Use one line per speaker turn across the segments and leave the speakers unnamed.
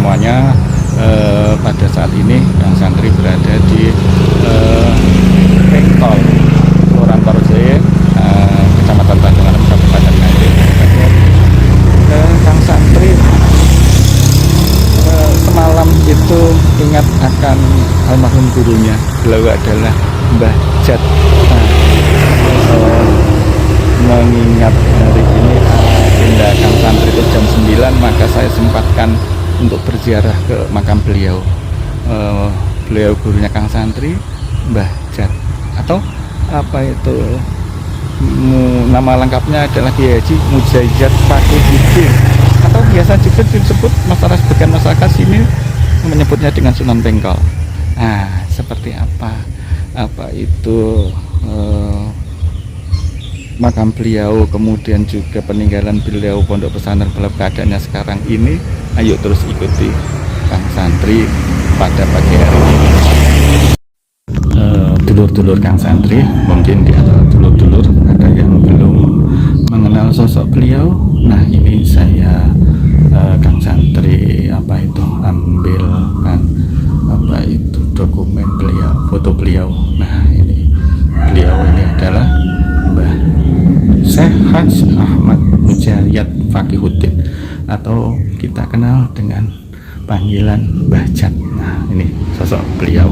semuanya. Pada saat ini Kang Santri berada di Tol Kelurahan Paroje, Kecamatan Tanjung Alam, Kabupaten Nganjuk. Kang Santri semalam itu ingat akan almarhum gurunya. Beliau adalah Mbah Jat. Mengingat hari ini agenda Kang Santri itu jam 9, maka saya sempatkan untuk berziarah ke makam beliau. Beliau gurunya Kang Santri, Mbah Jat, atau apa itu nama lengkapnya adalah Kiai Haji Mujazat Fakihuddin, atau biasa juga disebut sebagian masyarakat sini menyebutnya dengan Sunan Bengkol. Nah, seperti apa itu makam beliau, kemudian juga peninggalan beliau, pondok pesantren beliau, keadaannya sekarang ini, ayo terus ikuti Kang Santri pada pagi hari ini. Dulur-dulur Kang Santri, mungkin di antara dulur-dulur ada yang belum mengenal sosok beliau. Nah, ini saya Kang Santri ambilkan dokumen beliau, foto beliau. Nah, ini beliau ini adalah Mbah Syekh Haji Ahmad Mujazat Fakihuddin, atau kita kenal dengan panggilan Mbah Jat. Nah, ini sosok beliau.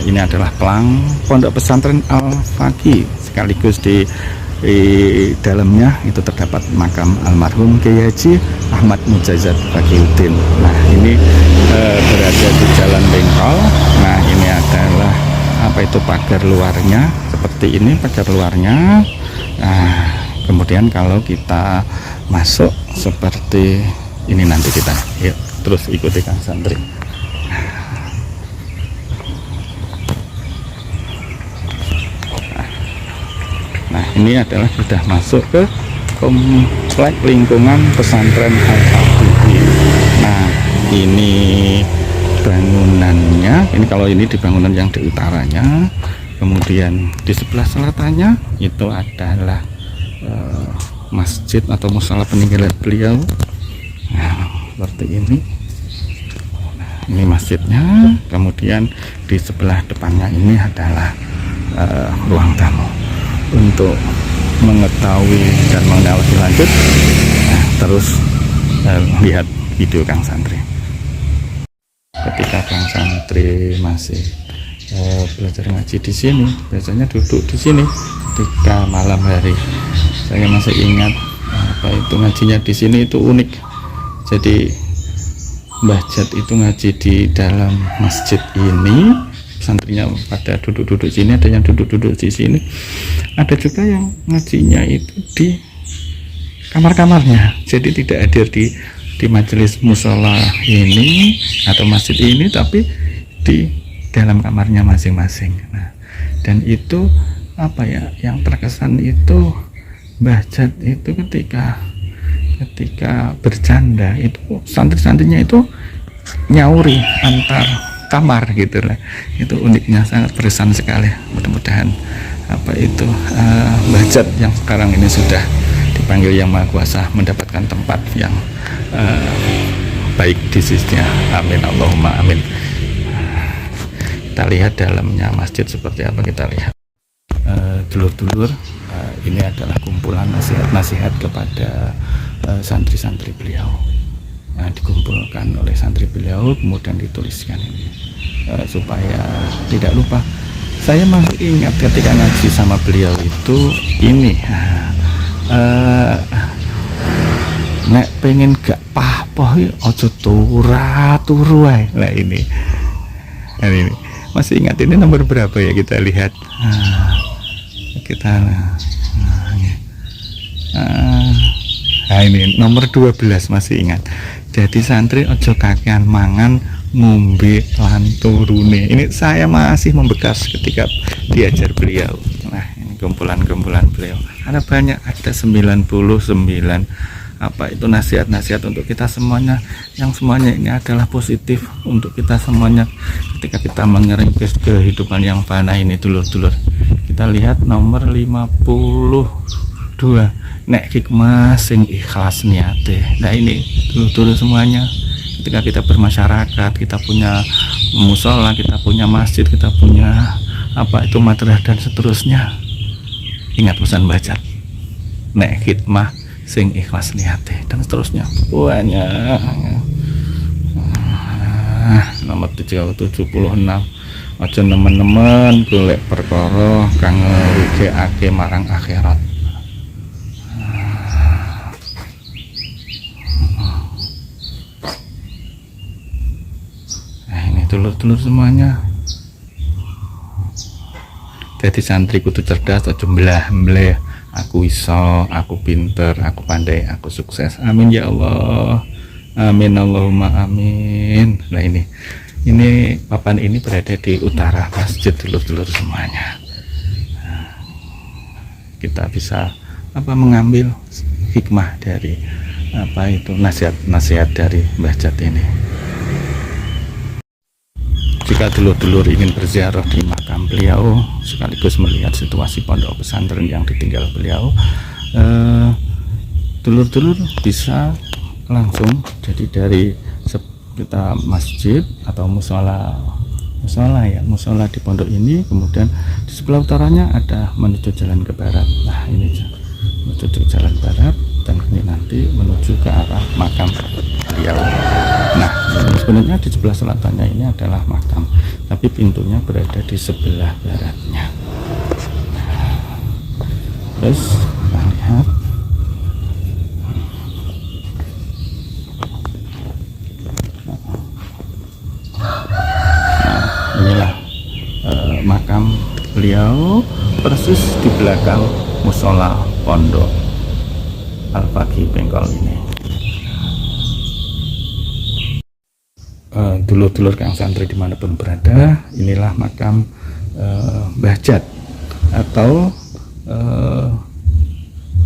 Ini adalah pelang pondok pesantren Al-Faqih, sekaligus di dalamnya itu terdapat makam almarhum Kiai Haji Ahmad Mujazat Fakihuddin. Nah, ini berada di Jalan Bengkol. Nah, ini adalah pagar luarnya, seperti ini pagar luarnya. Nah, kemudian kalau kita masuk seperti ini, nanti kita yuk terus ikuti Kang Santri. Nah, ini adalah sudah masuk ke komplek lingkungan pesantren Al-Faqih. Nah, ini bangunannya. Ini kalau ini di bangunan yang di utaranya, kemudian di sebelah selatannya itu adalah masjid atau musala peninggalan beliau. Nah, seperti ini. Nah, ini masjidnya. Kemudian di sebelah depannya ini adalah ruang tamu. Untuk mengetahui dan mengenal lebih lanjut, terus lihat video Kang Santri. Ketika Kang Santri masih belajar ngaji di sini, biasanya duduk di sini ketika malam hari. Saya masih ingat ngajinya di sini itu unik. Jadi Mbah Jat itu ngaji di dalam masjid ini, santrinya pada duduk-duduk sini, ada yang duduk-duduk di sini, ada juga yang ngajinya itu di kamar-kamarnya. Jadi tidak hadir di majelis musola ini atau masjid ini, tapi di dalam kamarnya masing-masing. Nah, dan itu yang terkesan itu Mbah Jat itu ketika bercanda itu santri-santrinya itu nyauri antar kamar gitu lah. Itu uniknya, sangat berkesan sekali. Mudah-mudahan Mbah Jat yang sekarang ini sudah dipanggil Yang Maha Kuasa mendapatkan tempat yang baik di sisinya. Amin, Allahumma amin. Kita lihat dalamnya masjid seperti apa. Kita lihat dulur-dulur, ini adalah kumpulan nasihat-nasihat kepada santri-santri beliau. Nah, dikumpulkan oleh santri beliau, kemudian dituliskan ini supaya tidak lupa. Saya masih ingat ketika ngaji sama beliau itu ini, nek pengen gak pah-pah ojo turu ae. Nah, ini masih ingat. Ini nomor berapa ya, kita lihat. Ini nomor 12, masih ingat. Jadi santri ojo kakean mangan ngombe lan turune. Ini saya masih membekas ketika diajar beliau. Nah, ini kumpulan-kumpulan beliau. Ada banyak, ada 99 nasihat-nasihat untuk kita semuanya, yang semuanya ini adalah positif untuk kita semuanya ketika kita mengerintis kehidupan yang fana ini, dulur-dulur. Kita lihat nomor 52. nek hikmah sing ikhlas niate. Nah ini dulu semuanya, ketika kita bermasyarakat, kita punya musola, kita punya masjid, kita punya apa itu madrasah dan seterusnya, ingat pesan Bajat, nek hikmah sing ikhlas niate dan seterusnya banyak. Nomor 376, aja nemen-nemen golek perkara kang ngrugekake marang akhirat. Ini dulur-dulur semuanya, jadi santri kudu cerdas, aja mblah-mbleh aku iso, aku pinter, aku pandai, aku sukses. Amin ya Allah, amin Allahumma amin. Nah ini papan ini berada di utara masjid, dulur-dulur semuanya. Kita bisa mengambil hikmah dari nasihat dari Mbah Jat ini. Jika dulur-dulur ingin berziarah di makam beliau sekaligus melihat situasi pondok pesantren yang ditinggal beliau, dulur-dulur bisa langsung, jadi dari kita masjid atau musola di pondok ini, kemudian di sebelah utaranya ada menuju jalan ke barat. Nah ini menuju ke jalan barat, dan ini nanti menuju ke arah makam beliau. Nah sebenarnya di sebelah selatannya ini adalah makam, tapi pintunya berada di sebelah baratnya. Terus kita lihat, inilah makam beliau persis di belakang musola pondok Al-Faqih Bengkol ini. Dulur-dulur kang santri dimanapun berada, inilah makam Mbah Jat, atau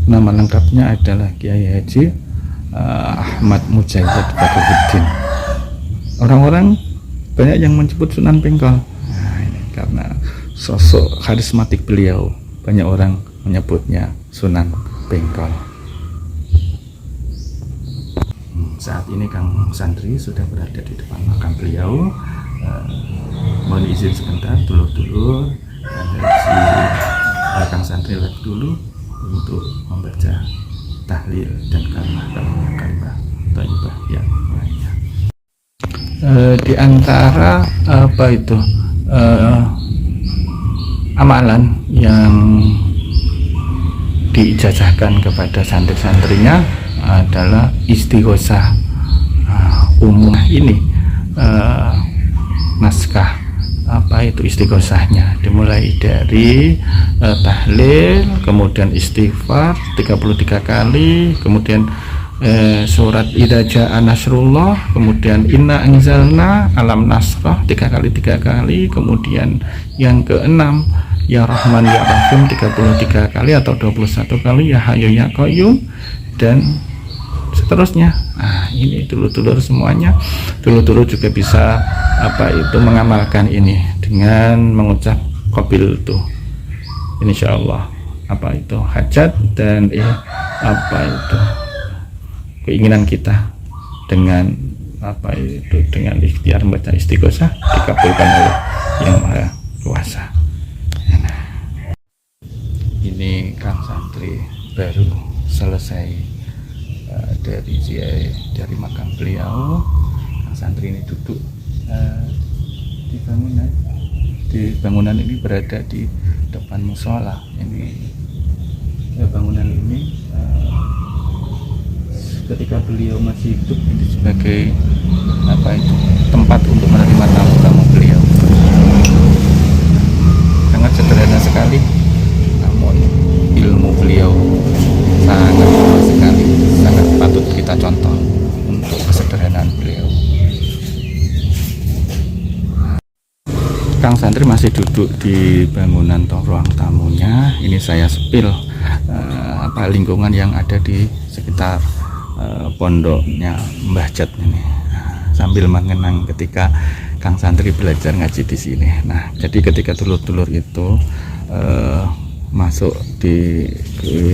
nama lengkapnya adalah Kiai Haji Ahmad Mujahid Badruddin. Orang-orang banyak yang menyebut Sunan Bengkol. Nah, ini karena sosok karismatik beliau, banyak orang menyebutnya Sunan Bengkol. Saat ini Kang Santri sudah berada di depan makam beliau. Mohon izin sebentar dulur-dulur, Kang Santri lihat dulu untuk membaca tahlil dan kalimat thayyibah yang lainnya. Di antara amalan yang diijazahkan kepada santri-santrinya adalah istighosah umum. Ini naskah istighosahnya dimulai dari tahlil, kemudian istighfar 33 kali, kemudian surat idza jaa nasrullah, kemudian inna anzalna, alam nasrah 3 kali, kemudian yang keenam ya Rahman ya Rahim 33 kali atau 21 kali, ya Hayyu ya Qayyum, dan seterusnya. Nah ini dulur-dulur semuanya, dulur-dulur juga bisa mengamalkan ini dengan mengucap qabil tuh, insyaallah hajat dan keinginan kita dengan dengan ikhtiar membaca istighosah dikabulkan oleh Yang Maha Kuasa. Nah, ini Kang Santri baru selesai dari makam beliau. Kang Santri ini duduk di bangunan ini berada di depan musola. Ini bangunan ini ketika beliau masih hidup ini sebagai tempat untuk menerima tamu-tamu beliau. Sangat sederhana sekali, namun ilmu beliau sangat luas sekali, sangat patut kita contoh untuk kesederhanaan beliau. Kang Santri masih duduk di bangunan ruang tamunya. Ini saya sepil lingkungan yang ada di sekitar pondoknya Mbah Jat ini, sambil mengenang ketika Kang Santri belajar ngaji di sini. Nah, jadi ketika dulur-dulur itu masuk di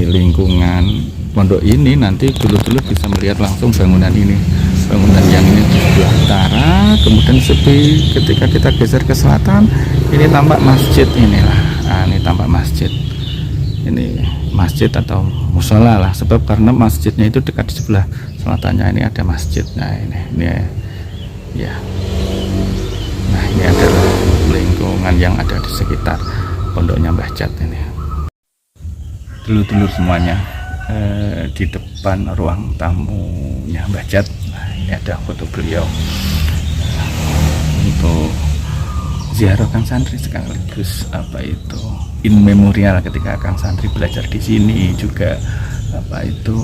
lingkungan pondok ini, nanti dulur-dulur bisa melihat langsung bangunan ini, bangunan yang ini di sebelah utara, kemudian sepi. Ketika kita geser ke selatan, ini tampak masjid inilah. Nah, ini tampak masjid, ini masjid atau musola lah, sebab karena masjidnya itu dekat di sebelah selatannya, ini ada masjid. Nah ini ya, nah ini adalah lingkungan yang ada di sekitar pondoknya Mbah Jat ini. Dulur-dulur semuanya, di depan ruang tamunya Mbah Jat, nah, ini ada foto beliau untuk ziarah Kang Santri, sekaligus apa itu in memorial ketika Kang Santri belajar di sini, juga apa itu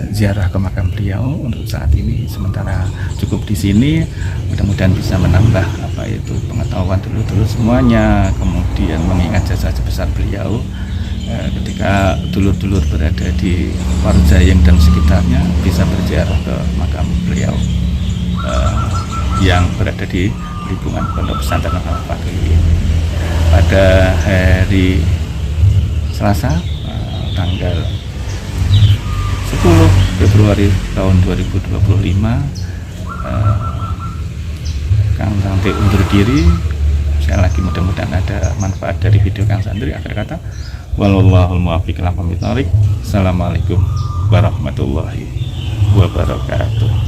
ziarah ke makam beliau. Untuk saat ini sementara cukup di sini, mudah-mudahan bisa menambah apa itu pengetahuan dulu semuanya, kemudian mengingat jasa besar beliau ketika dulur-dulur berada di Warjayeng dan sekitarnya, bisa berziarah ke makam beliau yang berada di lingkungan Pondok Pesantren Al-Faqih ini. Pada hari Selasa tanggal 10 Februari tahun 2025, Kang Santri undur diri. Saya lagi mudah-mudahan ada manfaat dari video Kang Santri. Akhir kata, wallahul muwaffiq ila aqwamit thoriq. Assalamualaikum warahmatullahi wabarakatuh.